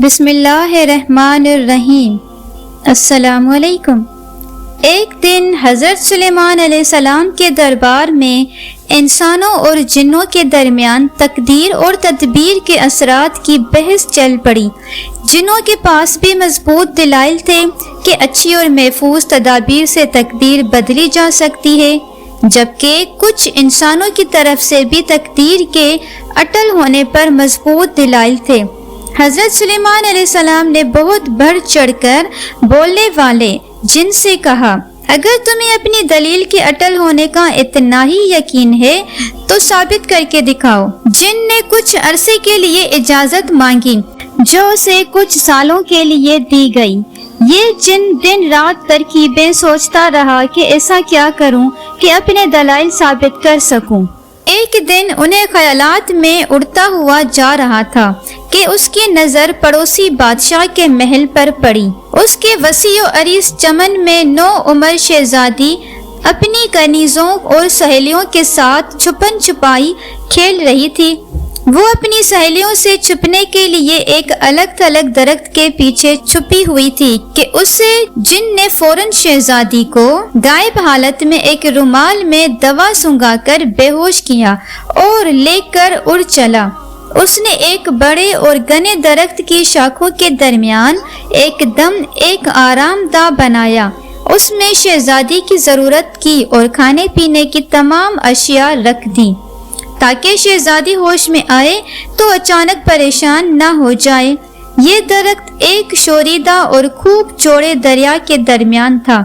بسم اللہ الرحمن الرحیم۔ السلام علیکم۔ ایک دن حضرت سلیمان علیہ السلام کے دربار میں انسانوں اور جنوں کے درمیان تقدیر اور تدبیر کے اثرات کی بحث چل پڑی۔ جنوں کے پاس بھی مضبوط دلائل تھے کہ اچھی اور محفوظ تدابیر سے تقدیر بدلی جا سکتی ہے، جبکہ کچھ انسانوں کی طرف سے بھی تقدیر کے اٹل ہونے پر مضبوط دلائل تھے۔ حضرت سلیمان علیہ السلام نے بہت بڑھ چڑھ کر بولنے والے جن سے کہا، اگر تمہیں اپنی دلیل کے اٹل ہونے کا اتنا ہی یقین ہے تو ثابت کر کے دکھاؤ۔ جن نے کچھ عرصے کے لیے اجازت مانگی جو اسے کچھ سالوں کے لیے دی گئی۔ یہ جن دن رات ترکیبیں سوچتا رہا کہ ایسا کیا کروں کہ اپنے دلائل ثابت کر سکوں۔ ایک دن انہیں خیالات میں اڑتا ہوا جا رہا تھا کہ اس کی نظر پڑوسی بادشاہ کے محل پر پڑی۔ اس کے وسیع و عریض چمن میں نوعمر شہزادی اپنی کنیزوں اور سہیلیوں کے ساتھ چھپن چھپائی کھیل رہی تھی۔ وہ اپنی سہیلیوں سے چھپنے کے لیے ایک الگ تھلگ درخت کے پیچھے چھپی ہوئی تھی کہ اسے جن نے فوراً شہزادی کو غائب حالت میں ایک رومال میں دوا سنگھا کر بے ہوش کیا اور لے کر اڑ چلا۔ اس نے ایک بڑے اور گھنے درخت کی شاخوں کے درمیان ایک دم ایک آرام دہ بنایا۔ اس میں شہزادی کی ضرورت کی اور کھانے پینے کی تمام اشیاء رکھ دی تاکہ شہزادی ہوش میں آئے تو اچانک پریشان نہ ہو جائے۔ یہ درخت ایک شوریدہ اور خوب چوڑے دریا کے درمیان تھا۔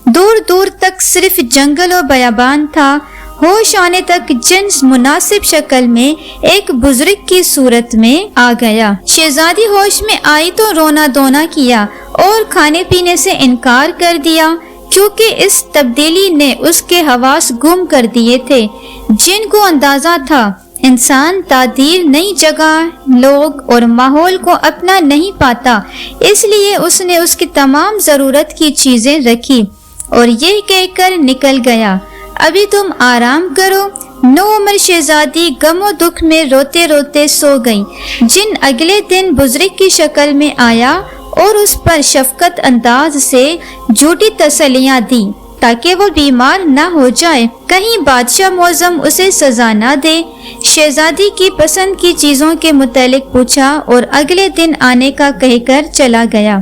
دور دور تک صرف جنگل و بیابان تھا۔ ہوش آنے تک جن مناسب شکل میں ایک بزرگ کی صورت میں آ گیا۔ شہزادی ہوش میں آئی تو رونا دھونا کیا اور کھانے پینے سے انکار کر دیا، کیونکہ اس تبدیلی نے اس کے حواس گم کر دیے تھے۔ جن کو اندازہ تھا انسان تقدیر نئی جگہ، لوگ اور ماحول کو اپنا نہیں پاتا، اس لیے اس نے اس کی تمام ضرورت کی چیزیں رکھی اور یہ کہہ کر نکل گیا، ابھی تم آرام کرو۔ نوعمر شہزادی غم و دکھ میں روتے روتے سو گئی۔ جن اگلے دن بزرگ کی شکل میں آیا اور اس پر شفقت انداز سے جھوٹی تسلیاں دی تاکہ وہ بیمار نہ ہو جائے، کہیں بادشاہ معظم اسے سزا نہ دے۔ شہزادی کی پسند کی چیزوں کے متعلق پوچھا اور اگلے دن آنے کا کہہ کر چلا گیا۔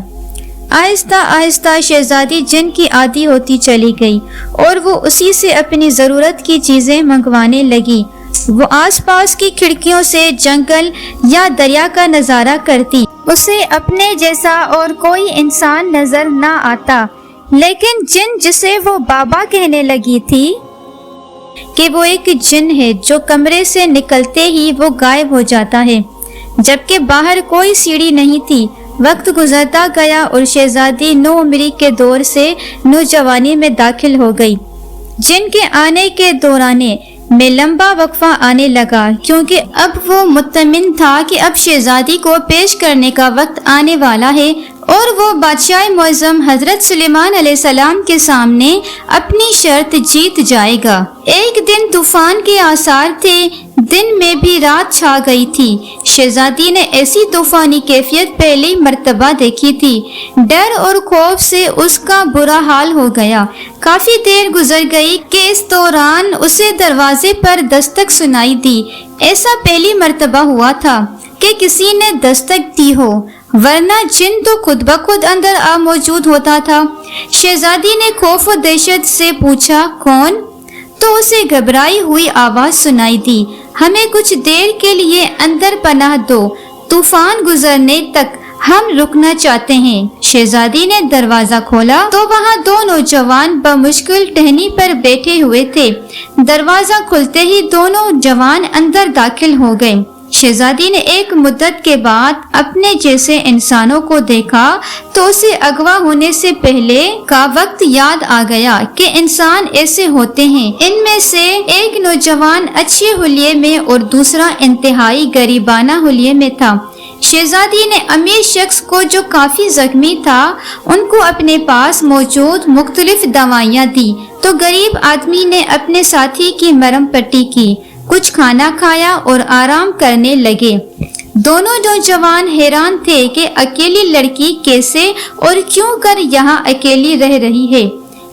آہستہ آہستہ شہزادی جن کی عادی ہوتی چلی گئی اور وہ اسی سے اپنی ضرورت کی چیزیں منگوانے لگی۔ وہ آس پاس کی کھڑکیوں سے جنگل یا دریا کا نظارہ کرتی۔ اسے اپنے جیسا اور کوئی انسان نظر نہ آتا، لیکن جن جسے وہ بابا کہنے لگی تھی کہ وہ ایک جن ہے جو کمرے سے نکلتے ہی وہ غائب ہو جاتا ہے، جبکہ باہر کوئی سیڑھی نہیں تھی۔ وقت گزرتا گیا اور شہزادی نوعمری کے دور سے نوجوانی میں داخل ہو گئی۔ جن کے آنے کے دورانے میں لمبا وقفہ آنے لگا، کیونکہ اب وہ مطمئن تھا کہ اب شہزادی کو پیش کرنے کا وقت آنے والا ہے اور وہ بادشاہ معظم حضرت سلیمان علیہ السلام کے سامنے اپنی شرط جیت جائے گا۔ ایک دن طوفان کے آثار تھے، دن میں بھی رات چھا گئی تھی۔ شہزادی نے ایسی طوفانی کیفیت پہلی مرتبہ دیکھی تھی۔ ڈر اور خوف سے اس کا برا حال ہو گیا۔ کافی دیر گزر گئی کہ اس دوران اسے دروازے پر دستک سنائی دی۔ ایسا پہلی مرتبہ ہوا تھا کہ کسی نے دستک دی ہو، ورنہ جن تو خود بخود اندر آ موجود ہوتا تھا۔ شہزادی نے خوف و دہشت سے پوچھا، کون؟ تو اسے گھبرائی ہوئی آواز سنائی دی، ہمیں کچھ دیر کے لیے اندر پناہ دو، طوفان گزرنے تک ہم رکنا چاہتے ہیں۔ شہزادی نے دروازہ کھولا تو وہاں دو نوجوان بمشکل ٹہنی پر بیٹھے ہوئے تھے۔ دروازہ کھلتے ہی دونوں جوان اندر داخل ہو گئے۔ شہزادی نے ایک مدت کے بعد اپنے جیسے انسانوں کو دیکھا تو اسے اغوا ہونے سے پہلے کا وقت یاد آ گیا کہ انسان ایسے ہوتے ہیں۔ ان میں سے ایک نوجوان اچھے حلیے میں اور دوسرا انتہائی غریبانہ حلیے میں تھا۔ شہزادی نے امیر شخص کو، جو کافی زخمی تھا، ان کو اپنے پاس موجود مختلف دوائیاں دی تو غریب آدمی نے اپنے ساتھی کی مرہم پٹی کی، کچھ کھانا کھایا اور آرام کرنے لگے۔ دونوں نوجوان حیران تھے کہ اکیلی لڑکی کیسے اور کیوں کر یہاں اکیلی رہ رہی ہے،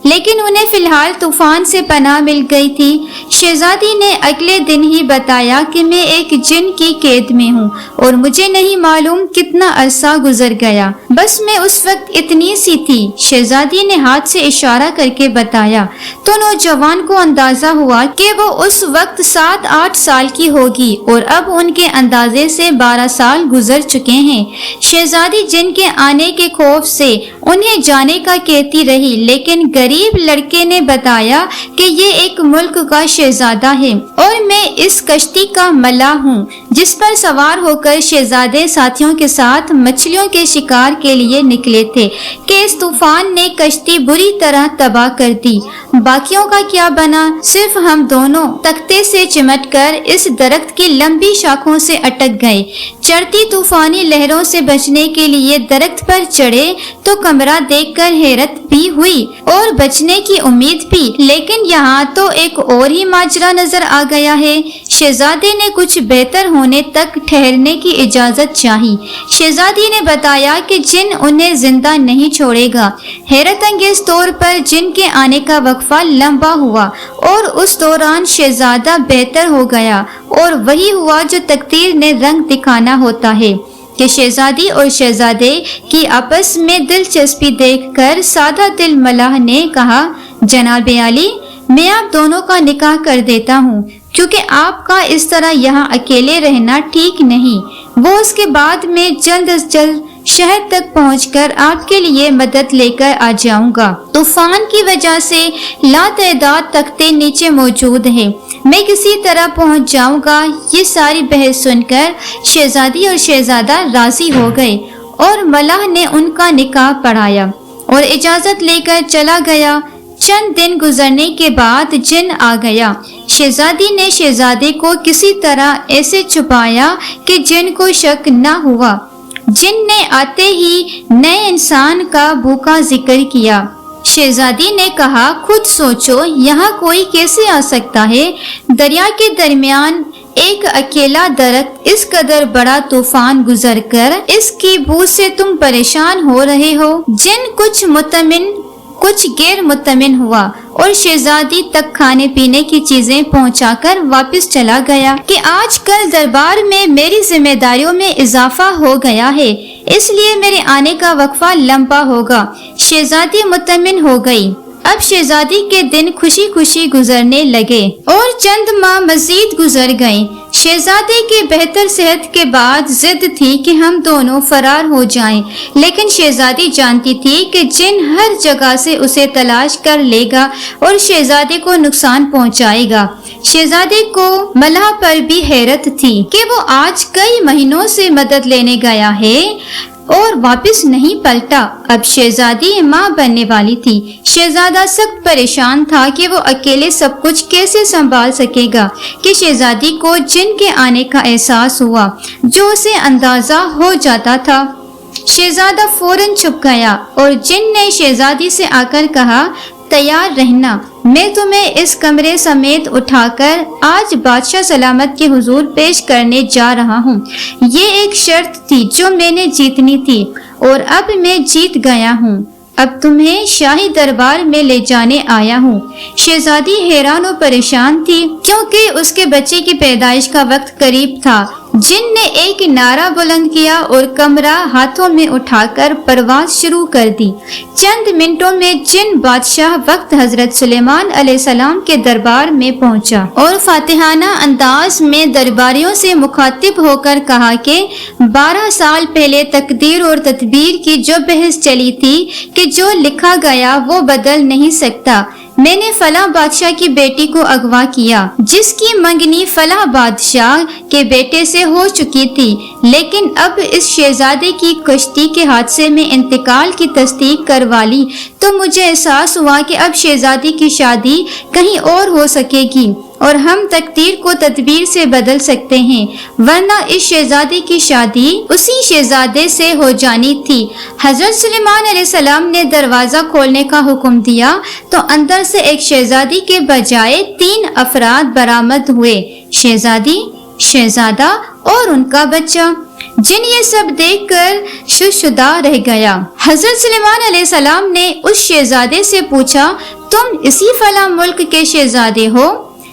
لیکن انہیں فی الحال طوفان سے پناہ مل گئی تھی۔ شہزادی نے اگلے دن ہی بتایا کہ میں ایک جن کی قید میں ہوں اور مجھے نہیں معلوم کتنا عرصہ گزر گیا، بس میں اس وقت اتنی سی تھی۔ شہزادی نے ہاتھ سے اشارہ کر کے بتایا تو نوجوان کو اندازہ ہوا کہ وہ اس وقت 7-8 سال کی ہوگی اور اب ان کے اندازے سے 12 سال گزر چکے ہیں۔ شہزادی جن کے آنے کے خوف سے انہیں جانے کا کہتی رہی، لیکن غریب لڑکے نے بتایا کہ یہ ایک ملک کا شہزادہ ہے اور میں اس کشتی کا ملاح ہوں جس پر سوار ہو کر شہزادے ساتھیوں کے ساتھ مچھلیوں کے شکار کے لیے نکلے تھے کہ اس طوفان نے کشتی بری طرح تباہ کر دی۔ باقیوں کا کیا بنا؟ صرف ہم دونوں تختے سے چمٹ کر اس درخت کی لمبی شاخوں سے اٹک گئے۔ چڑھتی طوفانی لہروں سے بچنے کے لیے درخت پر چڑھے تو کمرہ دیکھ کر حیرت بھی ہوئی اور بچنے کی امید بھی، لیکن یہاں تو ایک اور ہی ماجرا نظر آ گیا ہے۔ شہزادے نے کچھ بہتر ہونے تک ٹھہرنے کی اجازت چاہی۔ شہزادی نے بتایا کہ جن انہیں زندہ نہیں چھوڑے گا۔ حیرت انگیز طور پر جن کے آنے کا وقفہ لمبا ہوا اور اس دوران شہزادہ بہتر ہو گیا، اور وہی ہوا جو تقدیر نے رنگ دکھانا ہوتا ہے کہ شہزادی اور شہزادے کی آپس میں دلچسپی دیکھ کر سادہ دل ملاح نے کہا، جناب عالی، میں آپ دونوں کا نکاح کر دیتا ہوں کیونکہ آپ کا اس طرح یہاں اکیلے رہنا ٹھیک نہیں۔ وہ اس کے بعد میں جلد از جلد شہر تک پہنچ کر آپ کے لیے مدد لے کر آ جاؤں گا۔ طوفان کی وجہ سے لاتعداد تختے نیچے موجود ہیں، میں کسی طرح پہنچ جاؤں گا۔ یہ ساری بحث سن کر شہزادی اور شہزادہ راضی ہو گئے اور ملاح نے ان کا نکاح پڑھایا اور اجازت لے کر چلا گیا۔ چند دن گزرنے کے بعد جن آ گیا۔ شہزادی نے شہزادے کو کسی طرح ایسے چھپایا کہ جن کو شک نہ ہوا۔ جن نے آتے ہی نئے انسان کا بھوکا ذکر کیا۔ شہزادی نے کہا، خود سوچو یہاں کوئی کیسے آ سکتا ہے؟ دریا کے درمیان ایک اکیلا درخت، اس قدر بڑا طوفان گزر کر اس کی بو سے تم پریشان ہو رہے ہو۔ جن کچھ مطمئن کچھ غیر مطمئن ہوا اور شہزادی تک کھانے پینے کی چیزیں پہنچا کر واپس چلا گیا کہ آج کل دربار میں میری ذمہ داریوں میں اضافہ ہو گیا ہے، اس لیے میرے آنے کا وقفہ لمبا ہوگا۔ شہزادی مطمئن ہو گئی۔ اب شہزادی کے دن خوشی خوشی گزرنے لگے اور چند ماہ مزید گزر گئیں۔ شہزادے کے بہتر صحت کے بعد ضد تھی کہ ہم دونوں فرار ہو جائیں، لیکن شہزادی جانتی تھی کہ جن ہر جگہ سے اسے تلاش کر لے گا اور شہزادے کو نقصان پہنچائے گا۔ شہزادے کو ملاح پر بھی حیرت تھی کہ وہ آج کئی مہینوں سے مدد لینے گیا ہے اور واپس نہیں پلٹا۔ اب شہزادی ماں بننے والی تھی۔ شہزادہ سخت پریشان تھا کہ وہ اکیلے سب کچھ کیسے سنبھال سکے گا کہ شہزادی کو جن کے آنے کا احساس ہوا جو اسے اندازہ ہو جاتا تھا۔ شہزادہ فوراً چھپ گیا اور جن نے شہزادی سے آ کر کہا، تیار رہنا، میں تمہیں اس کمرے سمیت اٹھا کر آج بادشاہ سلامت کے حضور پیش کرنے جا رہا ہوں۔ یہ ایک شرط تھی جو میں نے جیتنی تھی اور اب میں جیت گیا ہوں۔ اب تمہیں شاہی دربار میں لے جانے آیا ہوں۔ شہزادی حیران و پریشان تھی کیونکہ اس کے بچے کی پیدائش کا وقت قریب تھا۔ جن نے ایک نعرہ بلند کیا اور کمرہ ہاتھوں میں اٹھا کر پرواز شروع کر دی۔ چند منٹوں میں جن بادشاہ وقت حضرت سلیمان علیہ السلام کے دربار میں پہنچا اور فاتحانہ انداز میں درباریوں سے مخاطب ہو کر کہا کہ 12 سال پہلے تقدیر اور تدبیر کی جو بحث چلی تھی کہ جو لکھا گیا وہ بدل نہیں سکتا۔ میں نے فلاں بادشاہ کی بیٹی کو اغوا کیا جس کی منگنی فلاں بادشاہ کے بیٹے سے ہو چکی تھی، لیکن اب اس شہزادے کی کشتی کے حادثے میں انتقال کی تصدیق کروا لی تو مجھے احساس ہوا کہ اب شہزادی کی شادی کہیں اور ہو سکے گی اور ہم تقدیر کو تدبیر سے بدل سکتے ہیں، ورنہ اس شہزادی کی شادی اسی شہزادے سے ہو جانی تھی۔ حضرت سلیمان علیہ السلام نے دروازہ کھولنے کا حکم دیا تو اندر سے ایک شہزادی کے بجائے 3 افراد برآمد ہوئے، شہزادی، شہزادہ اور ان کا بچہ۔ جن یہ سب دیکھ کر ششدر رہ گیا۔ حضرت سلیمان علیہ السلام نے اس شہزادے سے پوچھا، تم اسی فلاں ملک کے شہزادے ہو؟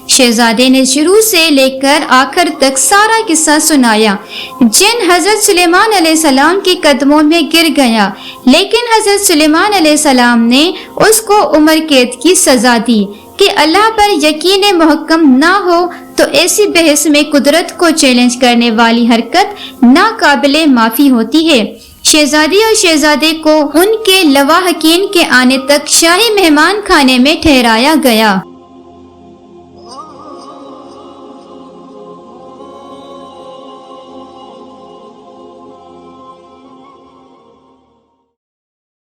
شہزادے نے شروع سے لے کر آخر تک سارا قصہ سنایا۔ جن حضرت سلیمان علیہ السلام کے قدموں میں گر گیا، لیکن حضرت سلیمان علیہ السلام نے اس کو عمر قید کی سزا دی کہ اللہ پر یقین محکم نہ ہو تو ایسی بحث میں قدرت کو چیلنج کرنے والی حرکت ناقابل معافی ہوتی ہے۔ شہزادی اور شہزادے کو ان کے لواحقین کے آنے تک شاہی مہمان خانے میں ٹھہرایا گیا۔